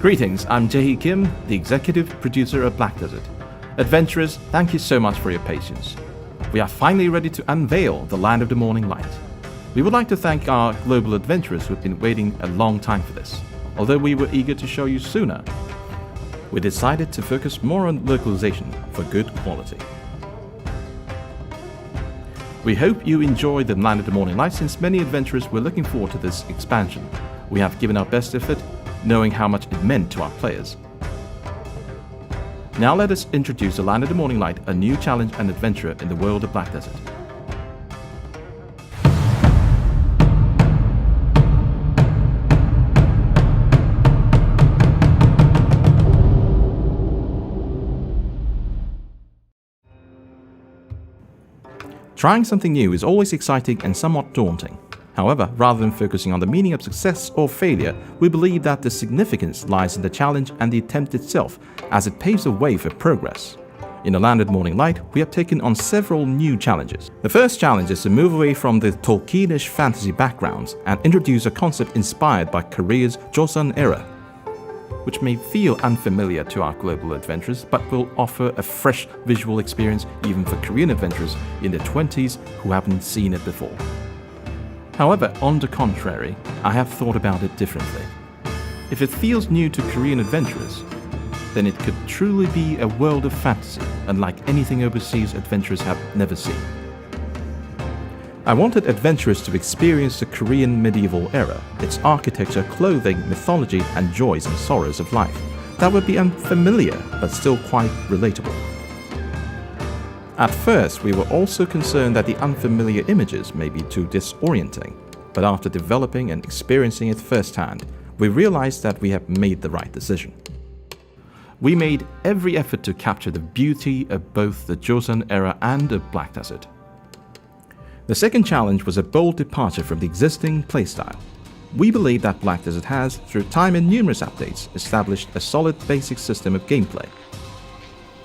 Greetings, I'm Jae Kim, the executive producer of Black Desert. Adventurers, thank you so much for your patience. We are finally ready to unveil the Land of the Morning Light. We would like to thank our global adventurers who have been waiting a long time for this. Although we were eager to show you sooner, we decided to focus more on localization for good quality. We hope you enjoy the Land of the Morning Light since many adventurers were looking forward to this expansion. We have given our best effort, knowing how much it meant to our players. Now let us introduce the Land of the Morning Light, a new challenge and adventure in the world of Black Desert. Trying something new is always exciting and somewhat daunting. However, rather than focusing on the meaning of success or failure, we believe that the significance lies in the challenge and the attempt itself, as it paves the way for progress. In the Land of the Morning Light, we have taken on several new challenges. The first challenge is to move away from the Tolkienish fantasy backgrounds and introduce a concept inspired by Korea's Joseon era, which may feel unfamiliar to our global adventurers, but will offer a fresh visual experience even for Korean adventurers in their 20s who haven't seen it before. However, on the contrary, I have thought about it differently. If it feels new to Korean adventurers, then it could truly be a world of fantasy, unlike anything overseas adventurers have never seen. I wanted adventurers to experience the Korean medieval era, its architecture, clothing, mythology, and joys and sorrows of life that would be unfamiliar but still quite relatable. At first, we were also concerned that the unfamiliar images may be too disorienting, but after developing and experiencing it firsthand, we realized that we have made the right decision. We made every effort to capture the beauty of both the Joseon era and of Black Desert. The second challenge was a bold departure from the existing playstyle. We believe that Black Desert has, through time and numerous updates, established a solid basic system of gameplay.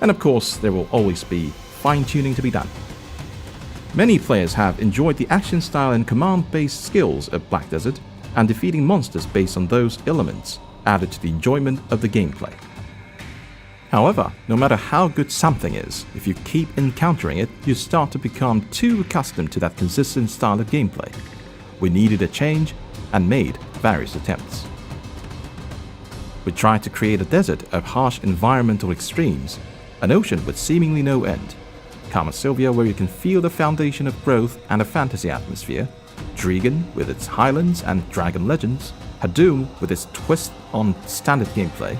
And of course, there will always be fine-tuning to be done. Many players have enjoyed the action style and command-based skills of Black Desert, and defeating monsters based on those elements added to the enjoyment of the gameplay. However, no matter how good something is, if you keep encountering it, you start to become too accustomed to that consistent style of gameplay. We needed a change and made various attempts. We tried to create a desert of harsh environmental extremes, an ocean with seemingly no end, Kama Sylvia where you can feel the foundation of growth and a fantasy atmosphere, Dregan with its highlands and dragon legends, Hadum with its twist on standard gameplay,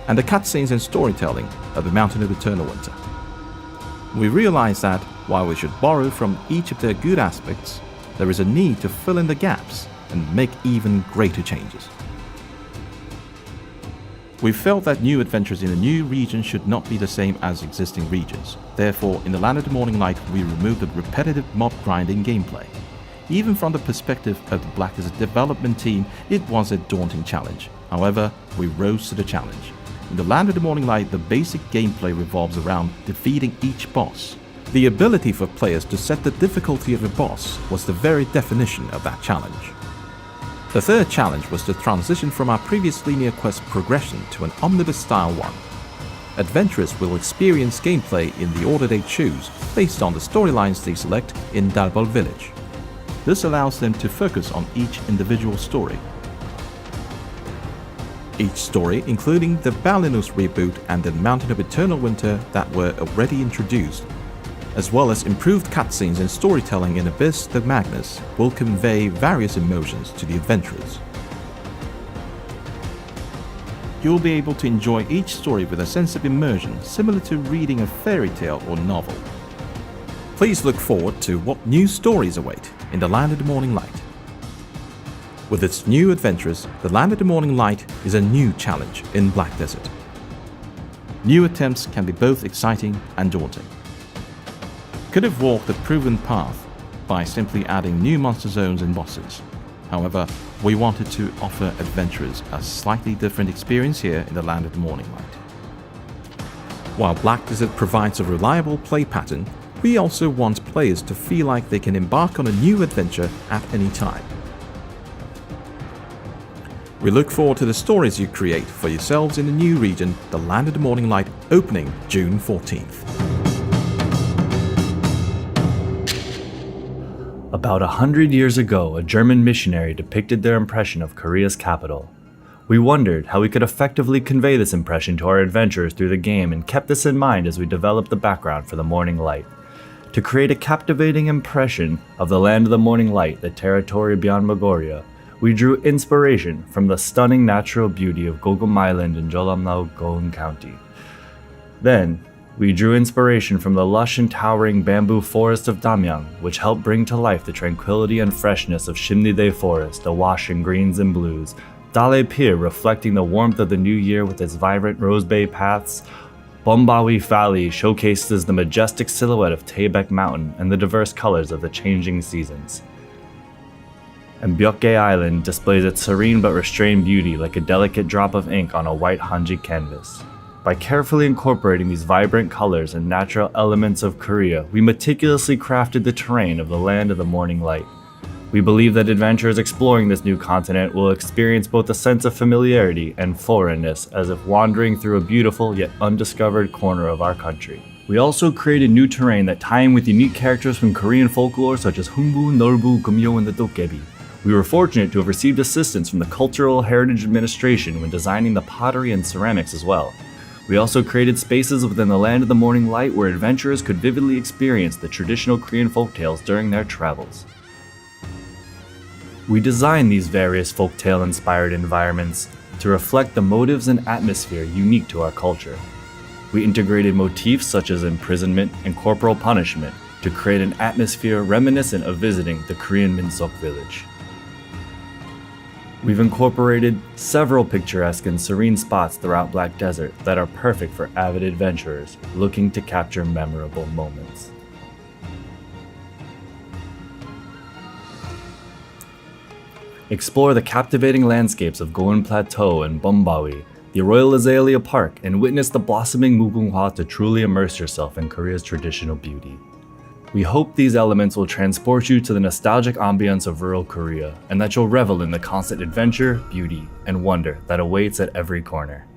and the cutscenes and storytelling of the Mountain of Eternal Winter. We realized that, while we should borrow from each of their good aspects, there is a need to fill in the gaps and make even greater changes. We felt that new adventures in a new region should not be the same as existing regions. Therefore, in the Land of the Morning Light, we removed the repetitive mob grinding gameplay. Even from the perspective of the Black Desert development team, it was a daunting challenge. However, we rose to the challenge. In the Land of the Morning Light, the basic gameplay revolves around defeating each boss. The ability for players to set the difficulty of a boss was the very definition of that challenge. The third challenge was to transition from our previous linear quest progression to an omnibus-style one. Adventurers will experience gameplay in the order they choose, based on the storylines they select in Darbol Village. This allows them to focus on each individual story. Each story, including the Balinus reboot and the Mountain of Eternal Winter that were already introduced, as well as improved cutscenes and storytelling in Abyss the Magnus, will convey various emotions to the adventurers. You will be able to enjoy each story with a sense of immersion similar to reading a fairy tale or novel. Please look forward to what new stories await in the Land of the Morning Light. With its new adventures, the Land of the Morning Light is a new challenge in Black Desert. New attempts can be both exciting and daunting. Could have walked the proven path by simply adding new monster zones and bosses. However, we wanted to offer adventurers a slightly different experience here in the Land of the Morning Light. While Black Desert provides a reliable play pattern, we also want players to feel like they can embark on a new adventure at any time. We look forward to the stories you create for yourselves in the new region, the Land of the Morning Light, opening June 14th. About 100 years ago, a German missionary depicted their impression of Korea's capital. We wondered how we could effectively convey this impression to our adventurers through the game and kept this in mind as we developed the background for the Morning Light. To create a captivating impression of the Land of the Morning Light, the territory beyond Magoria, we drew inspiration from the stunning natural beauty of Gogum Island in Jeollanam, Goeun County. Then, we drew inspiration from the lush and towering bamboo forest of Damyang, which helped bring to life the tranquility and freshness of Shimnida Forest, awash in greens and blues, Dale Pier reflecting the warmth of the new year with its vibrant Rose Bay paths, Bombawi Valley showcases the majestic silhouette of Taebaek Mountain and the diverse colors of the changing seasons. And Byeokgae Island displays its serene but restrained beauty like a delicate drop of ink on a white Hanji canvas. By carefully incorporating these vibrant colors and natural elements of Korea, we meticulously crafted the terrain of the Land of the Morning Light. We believe that adventurers exploring this new continent will experience both a sense of familiarity and foreignness as if wandering through a beautiful yet undiscovered corner of our country. We also created new terrain that tie in with unique characters from Korean folklore such as Hungbu, Norbu, Gumyo, and the Dokkaebi. We were fortunate to have received assistance from the Cultural Heritage Administration when designing the pottery and ceramics as well. We also created spaces within the Land of the Morning Light where adventurers could vividly experience the traditional Korean folktales during their travels. We designed these various folktale-inspired environments to reflect the motives and atmosphere unique to our culture. We integrated motifs such as imprisonment and corporal punishment to create an atmosphere reminiscent of visiting the Korean Minsok village. We've incorporated several picturesque and serene spots throughout Black Desert that are perfect for avid adventurers looking to capture memorable moments. Explore the captivating landscapes of Goeun Plateau and Bombawi, the Royal Azalea Park, and witness the blossoming Mugunghwa to truly immerse yourself in Korea's traditional beauty. We hope these elements will transport you to the nostalgic ambience of rural Korea, and that you'll revel in the constant adventure, beauty, and wonder that awaits at every corner.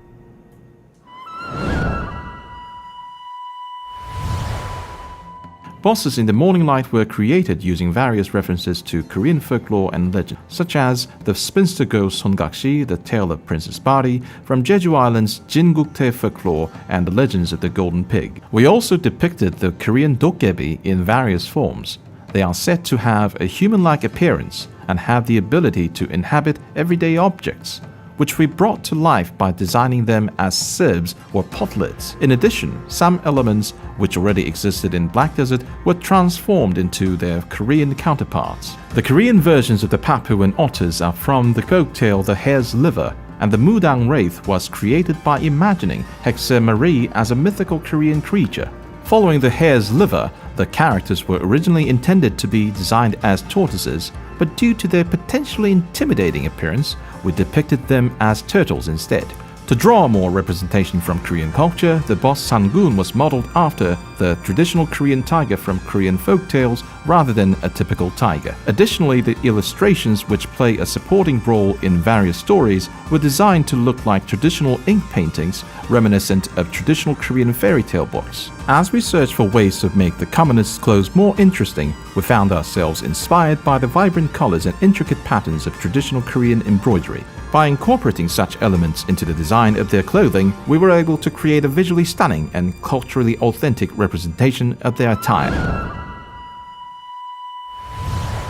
Bosses in the Morning Light were created using various references to Korean folklore and legend, such as the spinster ghost Songakshi, the tale of Princess Bari, from Jeju Island's Jinguktae folklore, and the legends of the Golden Pig. We also depicted the Korean Dokkaebi in various forms. They are said to have a human-like appearance and have the ability to inhabit everyday objects, which we brought to life by designing them as sieves or pot lids. In addition, some elements which already existed in Black Desert were transformed into their Korean counterparts. The Korean versions of the Papuan otters are from the folktale The Hare's Liver, and the Mudang Wraith was created by imagining Hexe Marie as a mythical Korean creature. Following The Hare's Liver, the characters were originally intended to be designed as tortoises, but due to their potentially intimidating appearance, we depicted them as turtles instead. To draw more representation from Korean culture, the boss Sangun was modeled after the traditional Korean tiger from Korean folktales rather than a typical tiger. Additionally, the illustrations, which play a supporting role in various stories, were designed to look like traditional ink paintings reminiscent of traditional Korean fairy tale books. As we searched for ways to make the commoners' clothes more interesting, we found ourselves inspired by the vibrant colors and intricate patterns of traditional Korean embroidery. By incorporating such elements into the design of their clothing, we were able to create a visually stunning and culturally authentic representation of their attire.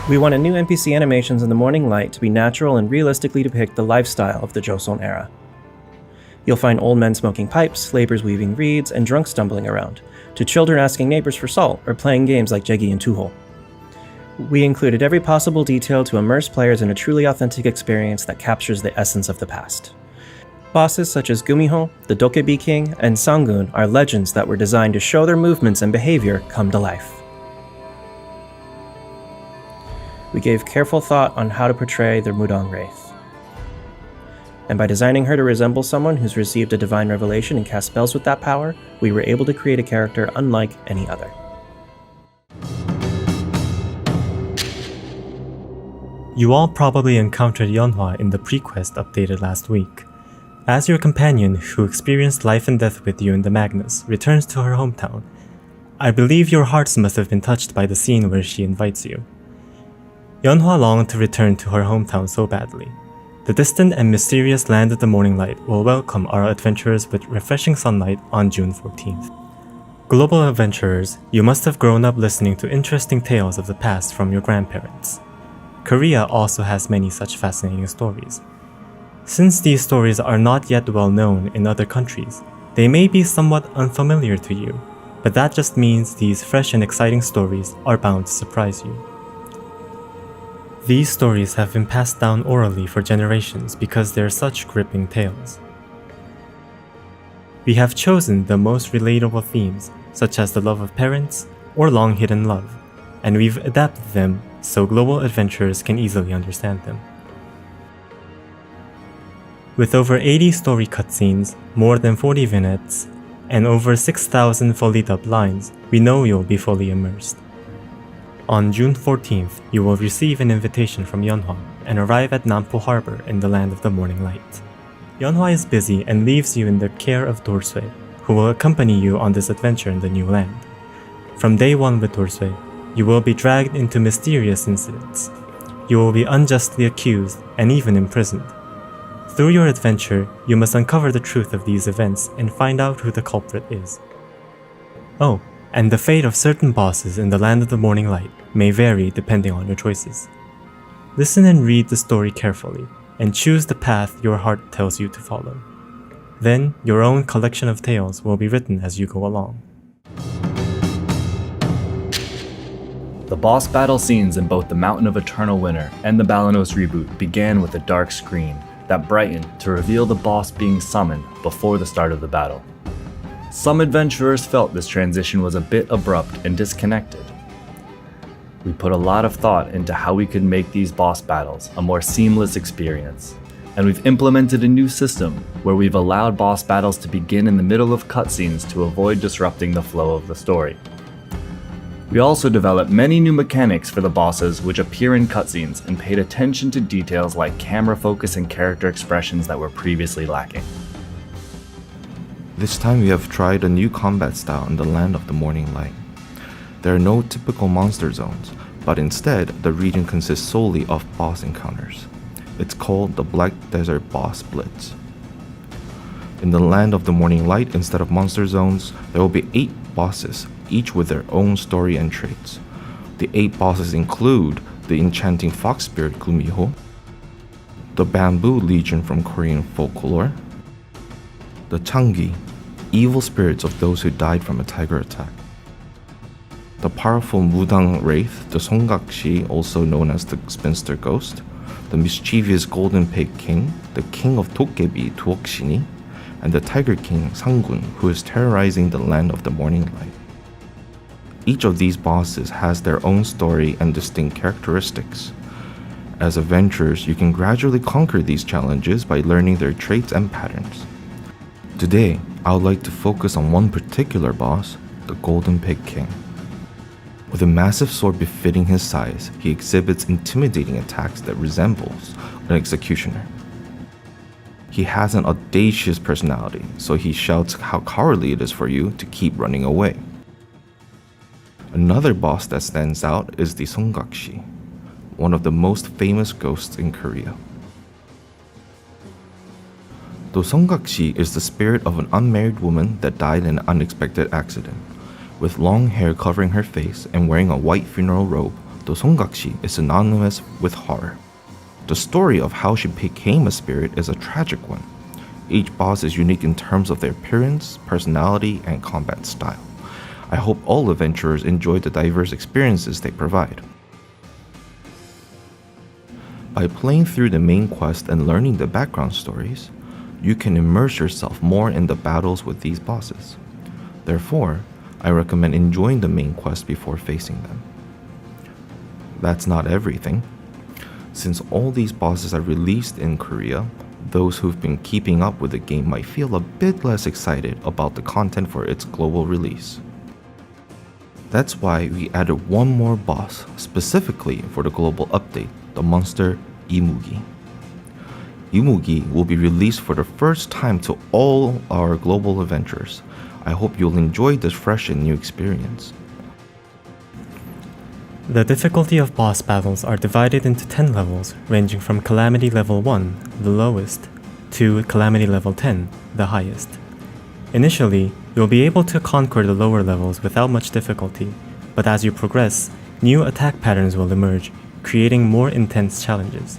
We wanted new NPC animations in the Morning Light to be natural and realistically depict the lifestyle of the Joseon era. You'll find old men smoking pipes, laborers weaving reeds, and drunks stumbling around, to children asking neighbors for salt or playing games like Jegi and Tuho. We included every possible detail to immerse players in a truly authentic experience that captures the essence of the past. Bosses such as Gumiho, the Dokkaebi King, and Sangun are legends that were designed to show their movements and behavior come to life. We gave careful thought on how to portray the Mudang Wraith. And by designing her to resemble someone who's received a divine revelation and cast spells with that power, we were able to create a character unlike any other. You all probably encountered Yeonhwa in the pre-quest updated last week. As your companion who experienced life and death with you in the Magnus returns to her hometown, I believe your hearts must have been touched by the scene where she invites you. Yeonhwa longed to return to her hometown so badly. The distant and mysterious land of the morning light will welcome our adventurers with refreshing sunlight on June 14th. Global adventurers, you must have grown up listening to interesting tales of the past from your grandparents. Korea also has many such fascinating stories. Since these stories are not yet well known in other countries, they may be somewhat unfamiliar to you, but that just means these fresh and exciting stories are bound to surprise you. These stories have been passed down orally for generations because they're such gripping tales. We have chosen the most relatable themes, such as the love of parents or long-hidden love, and we've adapted them so global adventurers can easily understand them. With over 80 story cutscenes, more than 40 vignettes, and over 6,000 fully dubbed lines, we know you'll be fully immersed. On June 14th, you will receive an invitation from Yeonhwa and arrive at Nampo Harbor in the land of the morning light. Yeonhwa is busy and leaves you in the care of Dorsue, who will accompany you on this adventure in the new land. From day one with Dorsue, you will be dragged into mysterious incidents. You will be unjustly accused and even imprisoned. Through your adventure, you must uncover the truth of these events and find out who the culprit is. Oh, and the fate of certain bosses in the Land of the Morning Light may vary depending on your choices. Listen and read the story carefully, and choose the path your heart tells you to follow. Then, your own collection of tales will be written as you go along. The boss battle scenes in both the Mountain of Eternal Winter and the Balanos reboot began with a dark screen that brightened to reveal the boss being summoned before the start of the battle. Some adventurers felt this transition was a bit abrupt and disconnected. We put a lot of thought into how we could make these boss battles a more seamless experience, and we've implemented a new system where we've allowed boss battles to begin in the middle of cutscenes to avoid disrupting the flow of the story. We also developed many new mechanics for the bosses which appear in cutscenes and paid attention to details like camera focus and character expressions that were previously lacking. This time we have tried a new combat style in the Land of the Morning Light. There are no typical monster zones, but instead the region consists solely of boss encounters. It's called the Black Desert Boss Blitz. In the Land of the Morning Light, instead of monster zones, there will be 8 bosses, each with their own story and traits. The 8 bosses include the enchanting fox spirit Gumiho, the Bamboo Legion from Korean folklore, the Changi, evil spirits of those who died from a tiger attack, the powerful Mudang Wraith, the Songgakshi, also known as the Spinster Ghost, the mischievous Golden Pig King, the King of Dokkebi Duokshini, and the Tiger King Sangun, who is terrorizing the Land of the Morning Light. Each of these bosses has their own story and distinct characteristics. As adventurers, you can gradually conquer these challenges by learning their traits and patterns. Today, I would like to focus on one particular boss, the Golden Pig King. With a massive sword befitting his size, he exhibits intimidating attacks that resembles an executioner. He has an audacious personality, so he shouts how cowardly it is for you to keep running away. Another boss that stands out is the Songgakshi, one of the most famous ghosts in Korea. The Songgakshi is the spirit of an unmarried woman that died in an unexpected accident. With long hair covering her face and wearing a white funeral robe, the Songgakshi is synonymous with horror. The story of how she became a spirit is a tragic one. Each boss is unique in terms of their appearance, personality, and combat style. I hope all adventurers enjoy the diverse experiences they provide. By playing through the main quest and learning the background stories, you can immerse yourself more in the battles with these bosses. Therefore, I recommend enjoying the main quest before facing them. That's not everything. Since all these bosses are released in Korea, those who've been keeping up with the game might feel a bit less excited about the content for its global release. That's why we added one more boss specifically for the global update, the monster Imugi. Imugi will be released for the first time to all our global adventurers. I hope you'll enjoy this fresh and new experience. The difficulty of boss battles are divided into 10 levels, ranging from Calamity Level 1, the lowest, to Calamity Level 10, the highest. Initially, you'll be able to conquer the lower levels without much difficulty, but as you progress, new attack patterns will emerge, creating more intense challenges.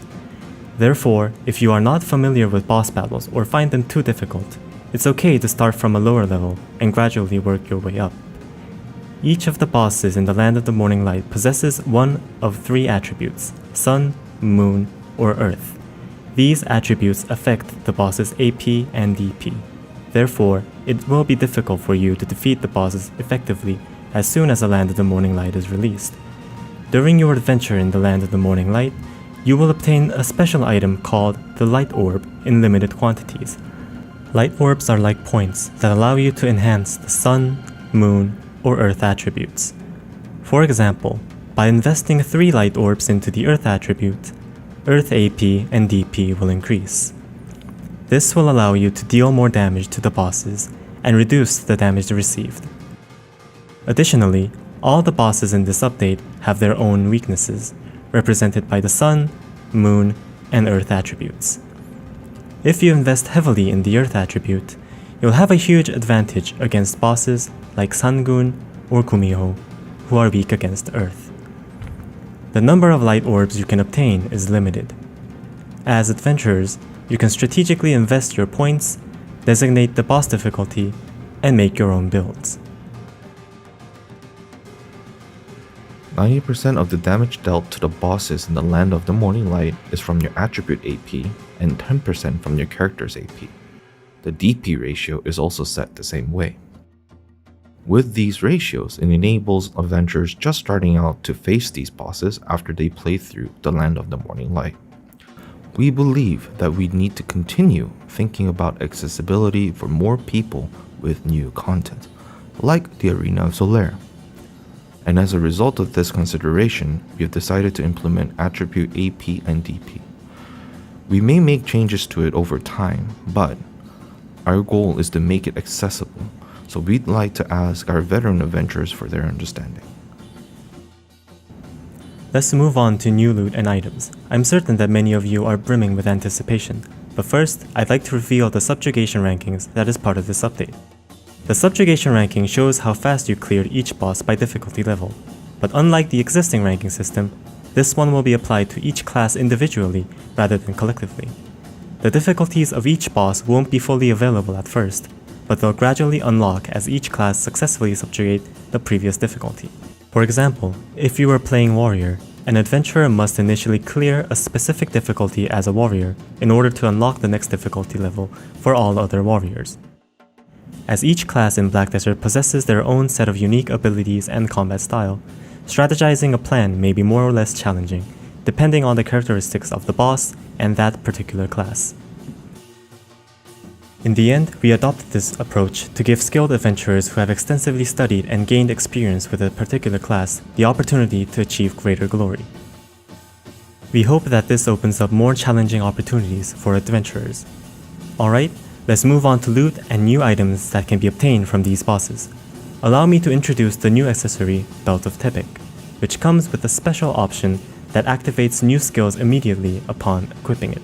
Therefore, if you are not familiar with boss battles or find them too difficult, it's okay to start from a lower level and gradually work your way up. Each of the bosses in the Land of the Morning Light possesses one of 3 attributes: Sun, Moon, or Earth. These attributes affect the boss's AP and DP. Therefore, it will be difficult for you to defeat the bosses effectively as soon as the Land of the Morning Light is released. During your adventure in the Land of the Morning Light, you will obtain a special item called the Light Orb in limited quantities. Light orbs are like points that allow you to enhance the Sun, Moon, or Earth attributes. For example, by investing 3 light orbs into the Earth attribute, Earth AP and DP will increase. This will allow you to deal more damage to the bosses and reduce the damage received. Additionally, all the bosses in this update have their own weaknesses, represented by the Sun, Moon, and Earth attributes. If you invest heavily in the Earth attribute, you'll have a huge advantage against bosses like Sangun or Kumiho, who are weak against Earth. The number of light orbs you can obtain is limited. As adventurers, you can strategically invest your points, designate the boss difficulty, and make your own builds. 90% of the damage dealt to the bosses in the Land of the Morning Light is from your attribute AP and 10% from your character's AP. The DP ratio is also set the same way. With these ratios, it enables adventurers just starting out to face these bosses after they play through the Land of the Morning Light. We believe that we need to continue thinking about accessibility for more people with new content, like the Arena of Solare. And as a result of this consideration, we have decided to implement attribute AP and DP. We may make changes to it over time, but our goal is to make it accessible, so we'd like to ask our veteran adventurers for their understanding. Let's move on to new loot and items. I'm certain that many of you are brimming with anticipation, but first, I'd like to reveal the subjugation rankings that is part of this update. The subjugation ranking shows how fast you cleared each boss by difficulty level, but unlike the existing ranking system, this one will be applied to each class individually rather than collectively. The difficulties of each boss won't be fully available at first, but they'll gradually unlock as each class successfully subjugate the previous difficulty. For example, if you are playing warrior, an adventurer must initially clear a specific difficulty as a warrior in order to unlock the next difficulty level for all other warriors. As each class in Black Desert possesses their own set of unique abilities and combat style, strategizing a plan may be more or less challenging, depending on the characteristics of the boss and that particular class. In the end, we adopted this approach to give skilled adventurers who have extensively studied and gained experience with a particular class the opportunity to achieve greater glory. We hope that this opens up more challenging opportunities for adventurers. Alright, let's move on to loot and new items that can be obtained from these bosses. Allow me to introduce the new accessory, Belt of Tepik, which comes with a special option that activates new skills immediately upon equipping it.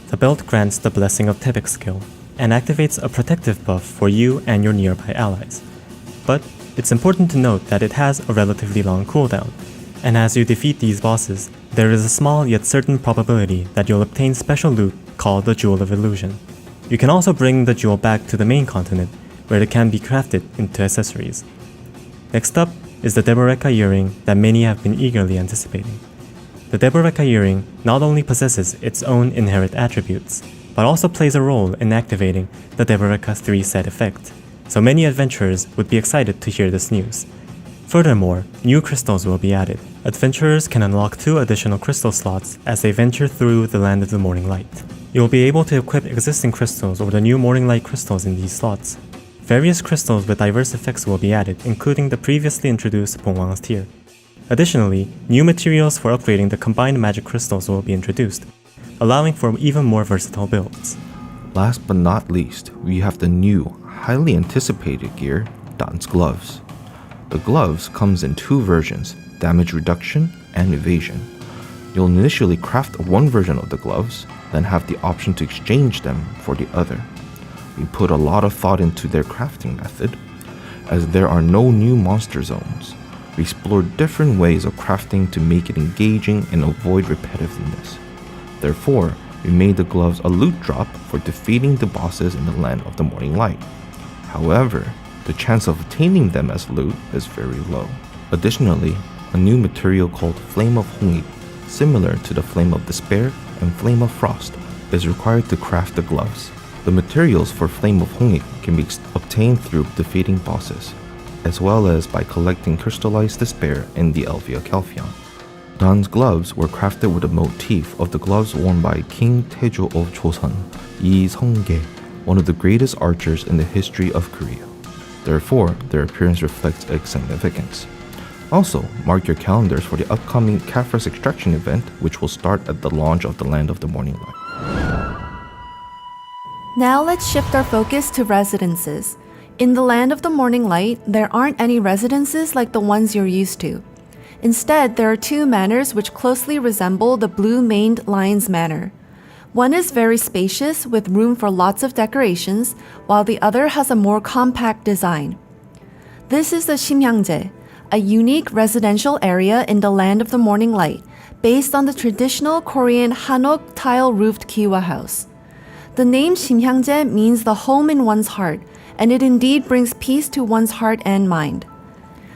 The belt grants the Blessing of Tepik skill, and activates a protective buff for you and your nearby allies. But it's important to note that it has a relatively long cooldown, and as you defeat these bosses, there is a small yet certain probability that you'll obtain special loot called the Jewel of Illusion. You can also bring the jewel back to the main continent, where it can be crafted into accessories. Next up is the Deboreka earring that many have been eagerly anticipating. The Deboreka earring not only possesses its own inherent attributes, but also plays a role in activating the Deboreka 3 set effect, so many adventurers would be excited to hear this news. Furthermore, new crystals will be added. Adventurers can unlock 2 additional crystal slots as they venture through the Land of the Morning Light. You will be able to equip existing crystals or the new Morning Light crystals in these slots. Various crystals with diverse effects will be added, including the previously introduced Pongwang's Tear. Additionally, new materials for upgrading the combined magic crystals will be introduced, allowing for even more versatile builds. Last but not least, we have the new, highly anticipated gear, Dan's Gloves. The gloves comes in two versions, damage reduction and evasion. You'll initially craft one version of the gloves, then have the option to exchange them for the other. We put a lot of thought into their crafting method, as there are no new monster zones. We explored different ways of crafting to make it engaging and avoid repetitiveness. Therefore, we made the gloves a loot drop for defeating the bosses in the Land of the Morning Light. However, the chance of obtaining them as loot is very low. Additionally, a new material called Flame of Hongik, similar to the Flame of Despair and Flame of Frost, is required to craft the gloves. The materials for Flame of Hongik can be obtained through defeating bosses, as well as by collecting crystallized despair in the Elvia Calphion. Dan's gloves were crafted with a motif of the gloves worn by King Taejo of Joseon, Yi Seong-gae, one of the greatest archers in the history of Korea. Therefore, their appearance reflects its significance. Also, mark your calendars for the upcoming Caphras extraction event, which will start at the launch of the Land of the Morning Light. Now let's shift our focus to residences. In the Land of the Morning Light, there aren't any residences like the ones you're used to. Instead, there are two manors which closely resemble the Blue-Maned Lion's Manor. One is very spacious with room for lots of decorations, while the other has a more compact design. This is the Simhyangje, a unique residential area in the Land of the Morning Light, based on the traditional Korean Hanok tile-roofed Kiwa house. The name Simhyangje means the home in one's heart, and it indeed brings peace to one's heart and mind.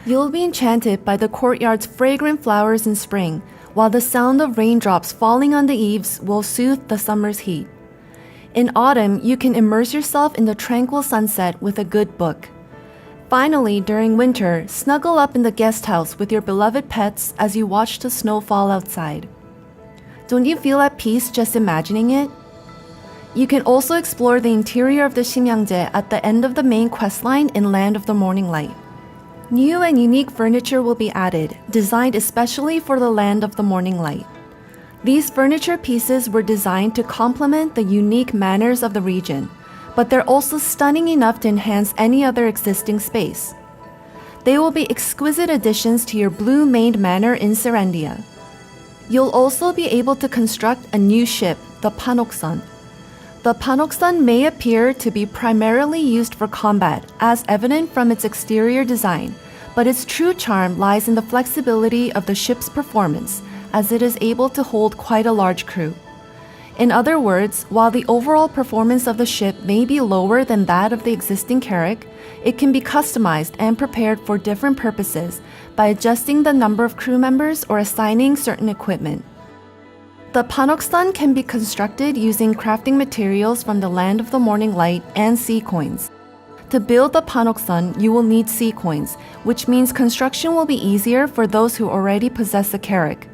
You'll be enchanted by the courtyard's fragrant flowers in spring, while the sound of raindrops falling on the eaves will soothe the summer's heat. In autumn, you can immerse yourself in the tranquil sunset with a good book. Finally, during winter, snuggle up in the guest house with your beloved pets as you watch the snow fall outside. Don't you feel at peace just imagining it? You can also explore the interior of the Simhyangje at the end of the main questline in Land of the Morning Light. New and unique furniture will be added, designed especially for the Land of the Morning Light. These furniture pieces were designed to complement the unique manners of the region, but they're also stunning enough to enhance any other existing space. They will be exquisite additions to your Blue-Maned Manor in Serendia. You'll also be able to construct a new ship, the Panoksan. The Panoksan may appear to be primarily used for combat, as evident from its exterior design, but its true charm lies in the flexibility of the ship's performance, as it is able to hold quite a large crew. In other words, while the overall performance of the ship may be lower than that of the existing Carrack, it can be customized and prepared for different purposes by adjusting the number of crew members or assigning certain equipment. The Panoksan can be constructed using crafting materials from the Land of the Morning Light and sea coins. To build the Panoksan, you will need sea coins, which means construction will be easier for those who already possess a Carrack.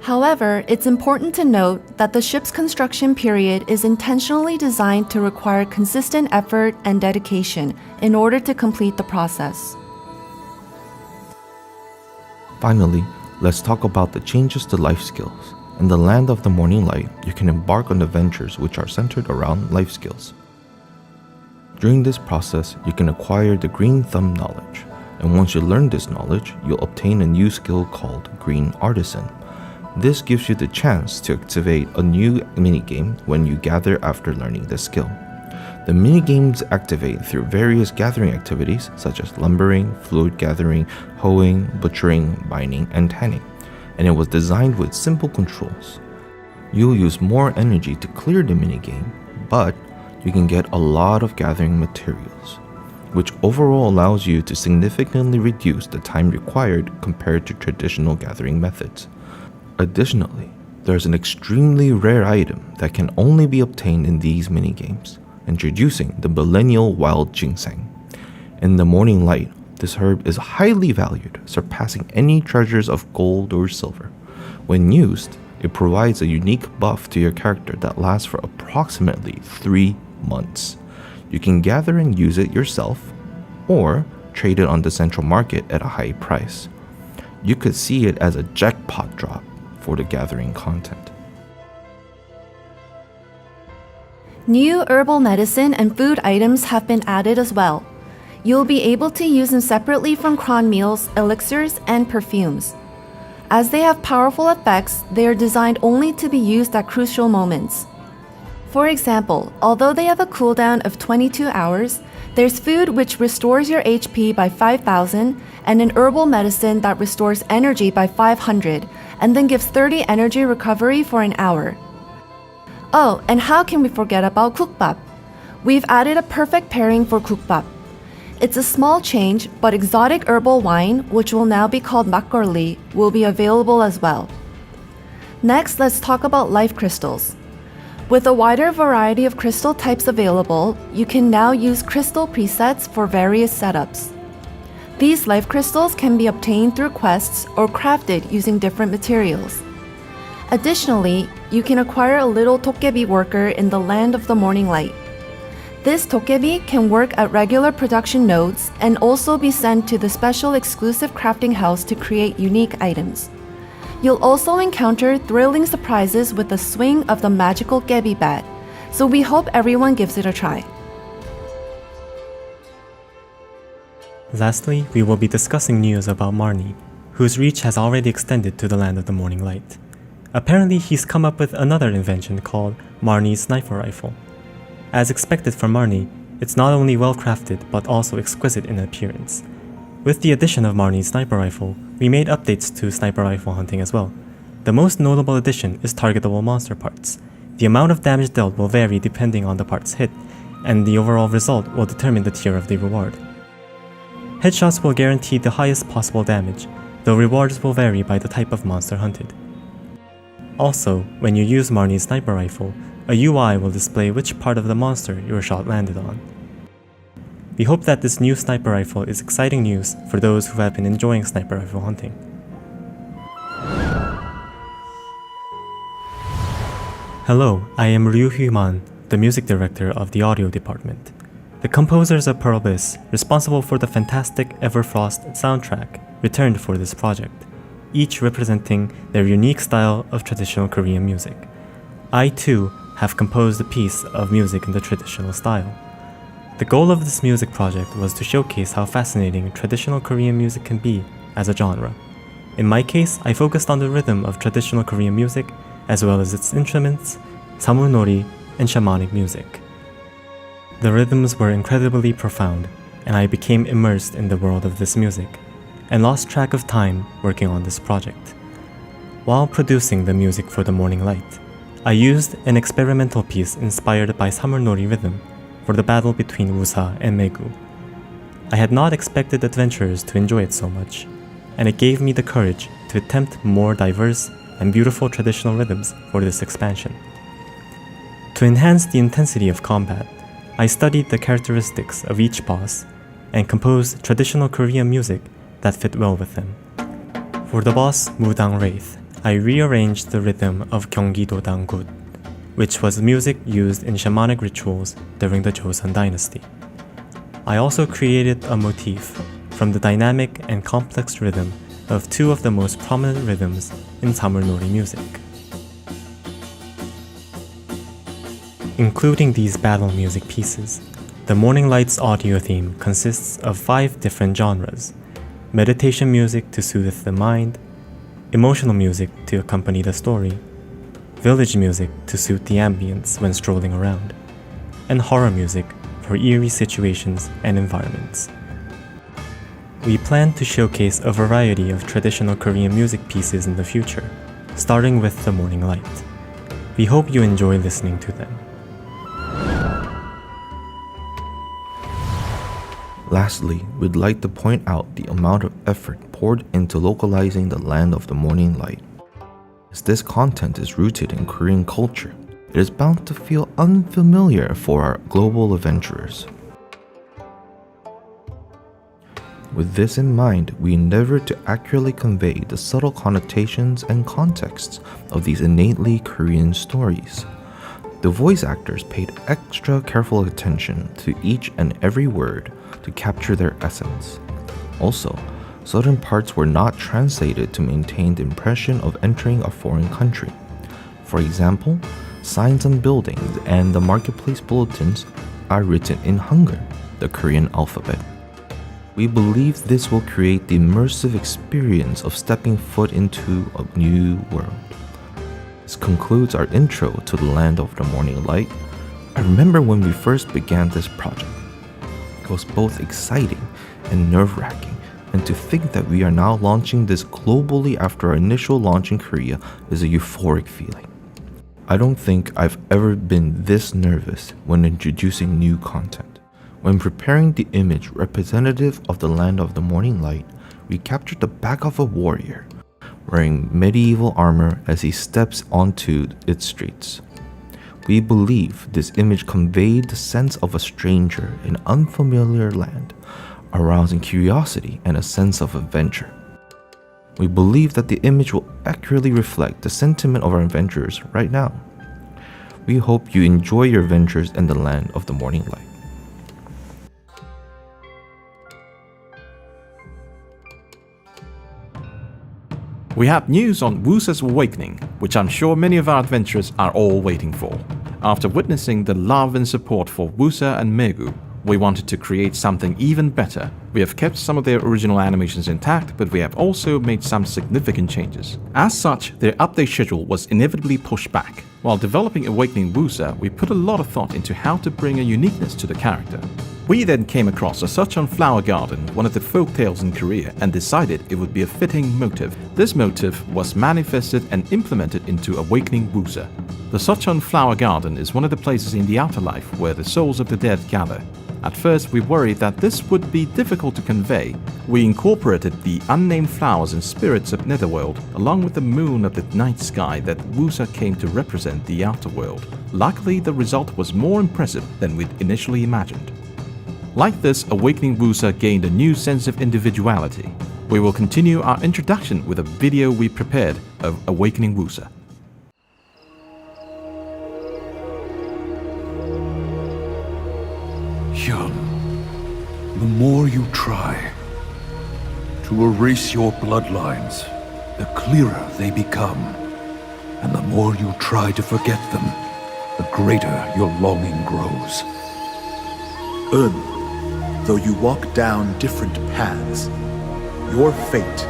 However, it's important to note that the ship's construction period is intentionally designed to require consistent effort and dedication in order to complete the process. Finally, let's talk about the changes to life skills. In the Land of the Morning Light, you can embark on adventures which are centered around life skills. During this process, you can acquire the Green Thumb knowledge, and once you learn this knowledge, you'll obtain a new skill called Green Artisan. This gives you the chance to activate a new minigame when you gather after learning this skill. The minigames activate through various gathering activities such as lumbering, fluid gathering, hoeing, butchering, mining, and tanning, and it was designed with simple controls. You'll use more energy to clear the minigame, but you can get a lot of gathering materials, which overall allows you to significantly reduce the time required compared to traditional gathering methods. Additionally, there's an extremely rare item that can only be obtained in these minigames, introducing the Millennial Wild Ginseng. In the Morning Light, this herb is highly valued, surpassing any treasures of gold or silver. When used, it provides a unique buff to your character that lasts for approximately 3 months. You can gather and use it yourself, or trade it on the central market at a high price. you could see it as a jackpot drop for the gathering content. New herbal medicine and food items have been added as well. You'll be able to use them separately from cron meals, elixirs, and perfumes. As they have powerful effects, they are designed only to be used at crucial moments. For example, although they have a cooldown of 22 hours, there's food which restores your HP by 5,000 and an herbal medicine that restores energy by 500 and then gives 30 energy recovery for an hour. Oh, and how can we forget about Kukbap? We've added a perfect pairing for Kukbap. It's a small change, but exotic herbal wine, which will now be called makgeolli, will be available as well. Next, let's talk about life crystals. With a wider variety of crystal types available, you can now use crystal presets for various setups. These life crystals can be obtained through quests or crafted using different materials. Additionally, you can acquire a little Tokebi worker in the Land of the Morning Light. This Tokebi can work at regular production nodes and also be sent to the special exclusive crafting house to create unique items. You'll also encounter thrilling surprises with the swing of the magical Gebi bat, so we hope everyone gives it a try. Lastly, we will be discussing news about Marnie, whose reach has already extended to the Land of the Morning Light. Apparently, he's come up with another invention called Marnie's Sniper Rifle. As expected from Marnie, it's not only well crafted but also exquisite in appearance. With the addition of Marnie's Sniper Rifle, we made updates to sniper rifle hunting as well. The most notable addition is targetable monster parts. The amount of damage dealt will vary depending on the part's hit, and the overall result will determine the tier of the reward. Headshots will guarantee the highest possible damage, though rewards will vary by the type of monster hunted. Also, when you use Marnie's Sniper Rifle, a UI will display which part of the monster your shot landed on. We hope that this new sniper rifle is exciting news for those who have been enjoying sniper rifle hunting. Hello, I am Ryu Hyman, the music director of the audio department. The composers of Pearl Bliss, responsible for the fantastic Everfrost soundtrack, returned for this project, each representing their unique style of traditional Korean music. I too have composed a piece of music in the traditional style. The goal of this music project was to showcase how fascinating traditional Korean music can be as a genre. In my case, I focused on the rhythm of traditional Korean music, as well as its instruments, samunori, and shamanic music. The rhythms were incredibly profound, and I became immersed in the world of this music, and lost track of time working on this project. While producing the music for the Morning Light, I used an experimental piece inspired by Samurnori rhythm for the battle between Wusa and Megu. I had not expected adventurers to enjoy it so much, and it gave me the courage to attempt more diverse and beautiful traditional rhythms for this expansion. To enhance the intensity of combat, I studied the characteristics of each boss and composed traditional Korean music that fit well with them. For the boss Mudang Wraith, I rearranged the rhythm of Gyeonggi-do Dangut, which was music used in shamanic rituals during the Joseon dynasty. I also created a motif from the dynamic and complex rhythm of two of the most prominent rhythms in Samurnori music. Including these battle music pieces, the Morning Light's audio theme consists of 5 different genres: meditation music to soothe the mind, emotional music to accompany the story, village music to suit the ambience when strolling around, and horror music for eerie situations and environments. We plan to showcase a variety of traditional Korean music pieces in the future, starting with the Morning Light. We hope you enjoy listening to them. Lastly, we'd like to point out the amount of effort poured into localizing the Land of the Morning Light. As this content is rooted in Korean culture, it is bound to feel unfamiliar for our global adventurers. With this in mind, we endeavored to accurately convey the subtle connotations and contexts of these innately Korean stories. The voice actors paid extra careful attention to each and every word to capture their essence. Also, certain parts were not translated to maintain the impression of entering a foreign country. For example, signs on buildings and the marketplace bulletins are written in Hangul, the Korean alphabet. We believe this will create the immersive experience of stepping foot into a new world. This concludes our intro to the Land of the Morning Light. I remember when we first began this project. It was both exciting and nerve-wracking, and to think that we are now launching this globally after our initial launch in Korea is a euphoric feeling. I don't think I've ever been this nervous when introducing new content. When preparing the image representative of the Land of the Morning Light, we captured the back of a warrior, wearing medieval armor as he steps onto its streets. We believe this image conveyed the sense of a stranger in unfamiliar land, arousing curiosity and a sense of adventure. We believe that the image will accurately reflect the sentiment of our adventurers right now. We hope you enjoy your adventures in the Land of the Morning Light. We had news on Wusa's awakening, which I'm sure many of our adventurers are all waiting for. After witnessing the love and support for Wusa and Megu, we wanted to create something even better. We have kept some of their original animations intact, but we have also made some significant changes. As such, their update schedule was inevitably pushed back. While developing Awakening Wusa, we put a lot of thought into how to bring a uniqueness to the character. We then came across a Sucheon Flower Garden, one of the folk tales in Korea, and decided it would be a fitting motif. This motif was manifested and implemented into Awakening Wusa. The Sucheon Flower Garden is one of the places in the afterlife where the souls of the dead gather. At first, we worried that this would be difficult to convey. We incorporated the unnamed flowers and spirits of Netherworld, along with the moon of the night sky that Wusa came to represent the outer world. Luckily, the result was more impressive than we'd initially imagined. Like this, Awakening Wusa gained a new sense of individuality. We will continue our introduction with a video we prepared of Awakening Wusa. Hyun, the more you try to erase your bloodlines, the clearer they become. And the more you try to forget them, the greater your longing grows. Though you walk down different paths, your fate,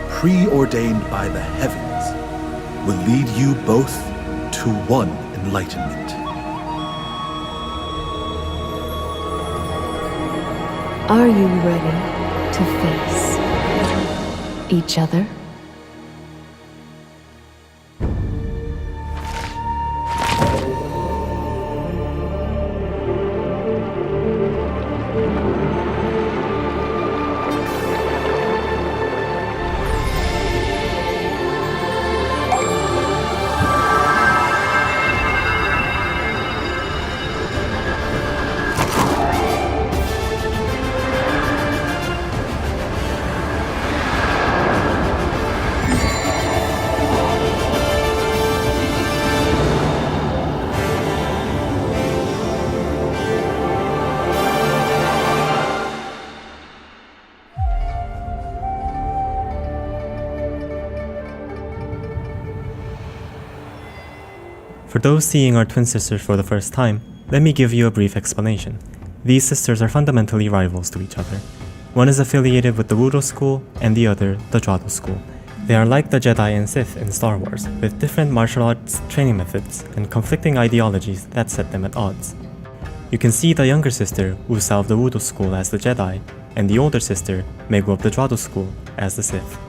preordained by the heavens, will lead you both to one enlightenment. Are you ready to face each other? For those seeing our twin sisters for the first time, let me give you a brief explanation. These sisters are fundamentally rivals to each other. One is affiliated with the Wudo school, and the other, the Jwado school. They are like the Jedi and Sith in Star Wars, with different martial arts training methods and conflicting ideologies that set them at odds. You can see the younger sister, Wusa of the Wudo school, as the Jedi, and the older sister, Megu of the Jwado school, as the Sith.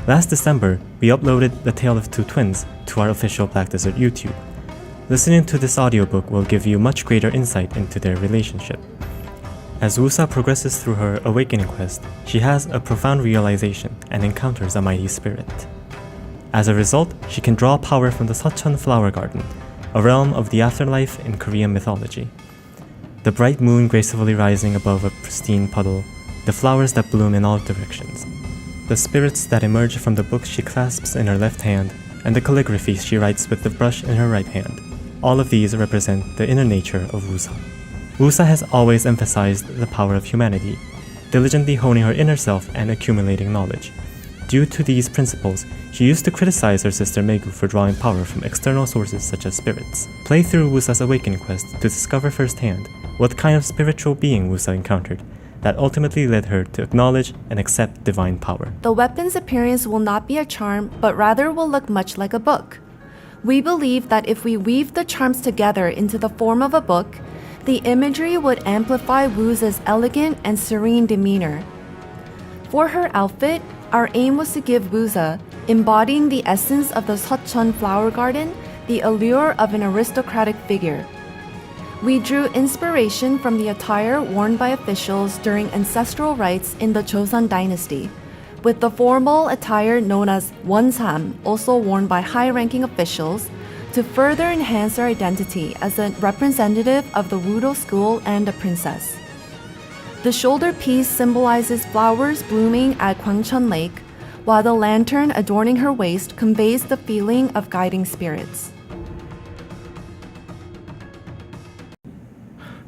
Last December, we uploaded The Tale of Two Twins to our official Black Desert YouTube. Listening to this audiobook will give you much greater insight into their relationship. As Wusa progresses through her awakening quest, she has a profound realization and encounters a mighty spirit. As a result, she can draw power from the Sucheon Flower Garden, a realm of the afterlife in Korean mythology. The bright moon gracefully rising above a pristine puddle, the flowers that bloom in all directions, the spirits that emerge from the book she clasps in her left hand, and the calligraphy she writes with the brush in her right hand. All of these represent the inner nature of Wusa. Wusa has always emphasized the power of humanity. diligently honing her inner self and accumulating knowledge. Due to these principles, she used to criticize her sister Megu for drawing power from external sources such as spirits. Play through Wusa's awakening quest to discover firsthand what kind of spiritual being Wusa encountered that ultimately led her to acknowledge and accept divine power. The weapon's appearance will not be a charm, but rather will look much like a book. We believe that if we weave the charms together into the form of a book, the imagery would amplify Wusa's elegant and serene demeanor. For her outfit, our aim was to give Wusa, embodying the essence of the Seocheon flower garden, the allure of an aristocratic figure. We drew inspiration from the attire worn by officials during ancestral rites in the Joseon dynasty, with the formal attire known as wonsam also worn by high-ranking officials to further enhance our identity as a representative of the Wudo school and a princess. The shoulder piece symbolizes flowers blooming at Gwangcheon Lake, while the lantern adorning her waist conveys the feeling of guiding spirits.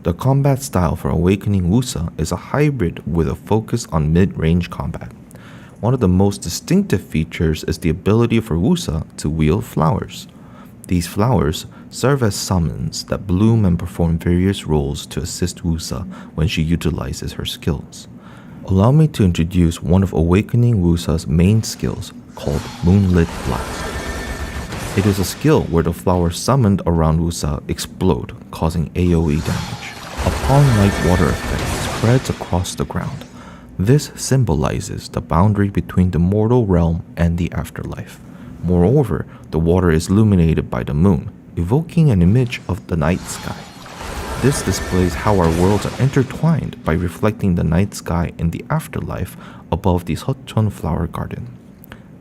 The combat style for Awakening Wusa is a hybrid with a focus on mid-range combat. One of the most distinctive features is the ability for Wusa to wield flowers. These flowers serve as summons that bloom and perform various roles to assist Wusa when she utilizes her skills. Allow me to introduce one of Awakening Wusa's main skills, called Moonlit Blast. It is a skill where the flowers summoned around Wusa explode, causing AoE damage. Upon light water effect spreads across the ground. This symbolizes the boundary between the mortal realm and the afterlife. Moreover, the water is illuminated by the moon, evoking an image of the night sky. This displays how our worlds are intertwined by reflecting the night sky in the afterlife above the Seocheon flower garden.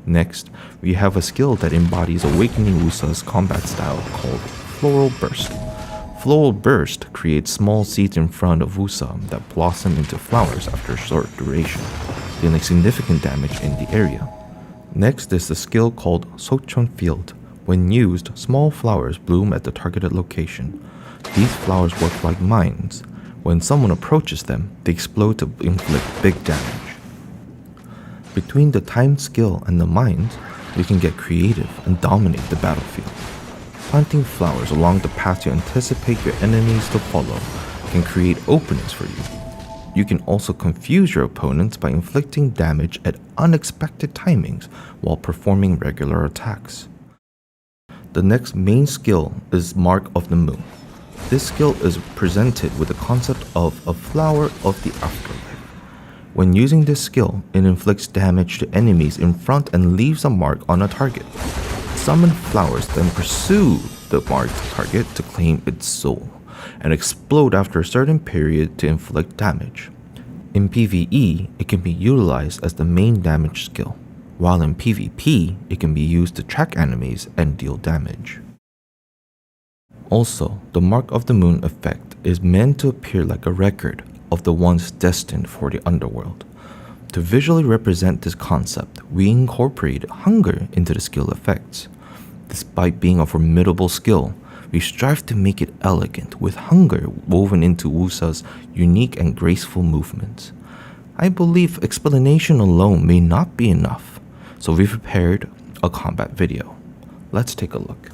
Next, we have a skill that embodies Awakening Wusa's combat style called Floral Burst. Floral Burst creates small seeds in front of Wusa that blossom into flowers after a short duration, dealing significant damage in the area. Next is the skill called Seocheon Field. When used, small flowers bloom at the targeted location. These flowers work like mines. When someone approaches them, they explode to inflict big damage. Between the timed skill and the mines, we can get creative and dominate the battlefield. Planting flowers along the path you anticipate your enemies to follow can create openings for you. You can also confuse your opponents by inflicting damage at unexpected timings while performing regular attacks. The next main skill is Mark of the Moon. This skill is presented with the concept of a flower of the afterlife. When using this skill, it inflicts damage to enemies in front and leaves a mark on a target. Summoned flowers then pursue the marked target to claim its soul, and explode after a certain period to inflict damage. In PvE, it can be utilized as the main damage skill, while in PvP, it can be used to track enemies and deal damage. Also, the Mark of the Moon effect is meant to appear like a record of the ones destined for the underworld. To visually represent this concept, we incorporated hunger into the skill effects. Despite being a formidable skill, we strive to make it elegant with hunger woven into Wusa's unique and graceful movements. I believe explanation alone may not be enough, so we prepared a combat video. Let's take a look.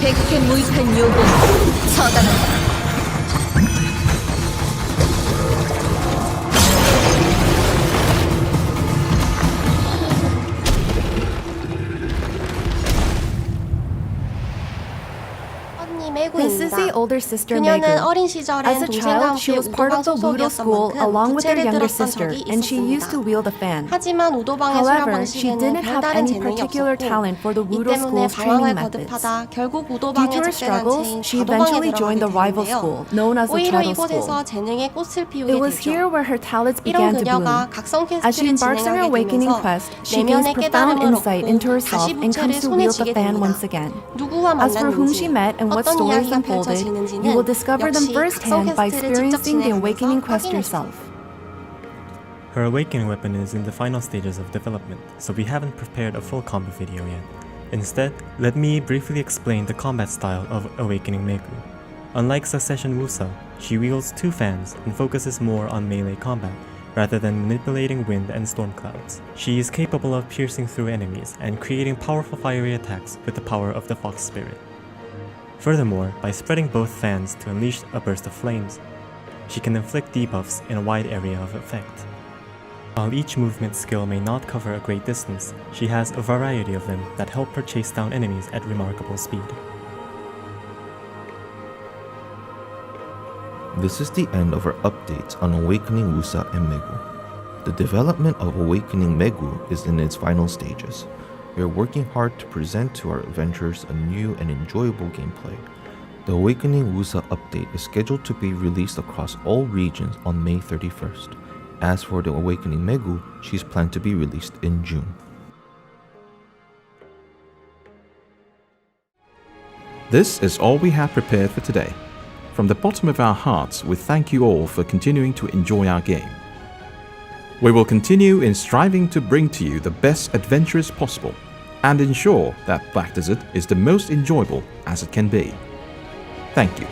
백해무익한 요금 처단한다. This is the older sister 그녀는 Megu. 어린 시절엔 As a 동생과 child, she 함께 was part of the 우도방 Wudo school 소속이었던 along 만큼 with their 부채를 younger 들었던 sister, 적이 and she used to 있었습니다. wield a fan. 하지만 우도방의 수련 However, she 방식에는 didn't have 별다른 any 재능이 particular 없었고 talent for the 이 Wudo 때문에 school's training 방황을 methods. 거듭하다 결국 Due 우도방에 to her 접대한 struggles, 채 she 가도방에 eventually joined the 들어가게 rival 되는데요. school, known as the 오히려 Shadow 이곳에서 School. 재능의 꽃을 피우게 It was here 되죠. where her talents 이런 began to 그녀가 bloom. 각성 As she 퀘스트를 embarks on her 진행하게 awakening 되면서 quest, she gains 내면의 profound 깨달음을 insight into 얻고 herself 다시 and 부채를 comes to 손에 wield the 쥐게 fan 됩니다. once again. 누구와 As for whom she 만났는지 met and what 어떤 stories 이야기가 unfolded, 펼쳐지는지는 you will discover them 역시 각성 firsthand by 퀘스트를 직접 experiencing the 진행하면서 awakening quest 확인해 yourself. Her awakening weapon is in the final stages of development, so we haven't prepared a full combo video yet. Instead, let me briefly explain the combat style of Awakening Megu. Unlike Succession Wusa, she wields two fans and focuses more on melee combat, rather than manipulating wind and storm clouds. She is capable of piercing through enemies and creating powerful fiery attacks with the power of the Fox Spirit. Furthermore, by spreading both fans to unleash a burst of flames, she can inflict debuffs in a wide area of effect. While each movement skill may not cover a great distance, she has a variety of them that help her chase down enemies at remarkable speed. This is the end of our updates on Awakening Wusa and Megu. The development of Awakening Megu is in its final stages. We are working hard to present to our adventurers a new and enjoyable gameplay. The Awakening Wusa update is scheduled to be released across all regions on May 31st. As for the Awakening Megu, she's planned to be released in June. This is all we have prepared for today. From the bottom of our hearts, we thank you all for continuing to enjoy our game. We will continue in striving to bring to you the best adventures possible and ensure that Black Desert is the most enjoyable as it can be. Thank you.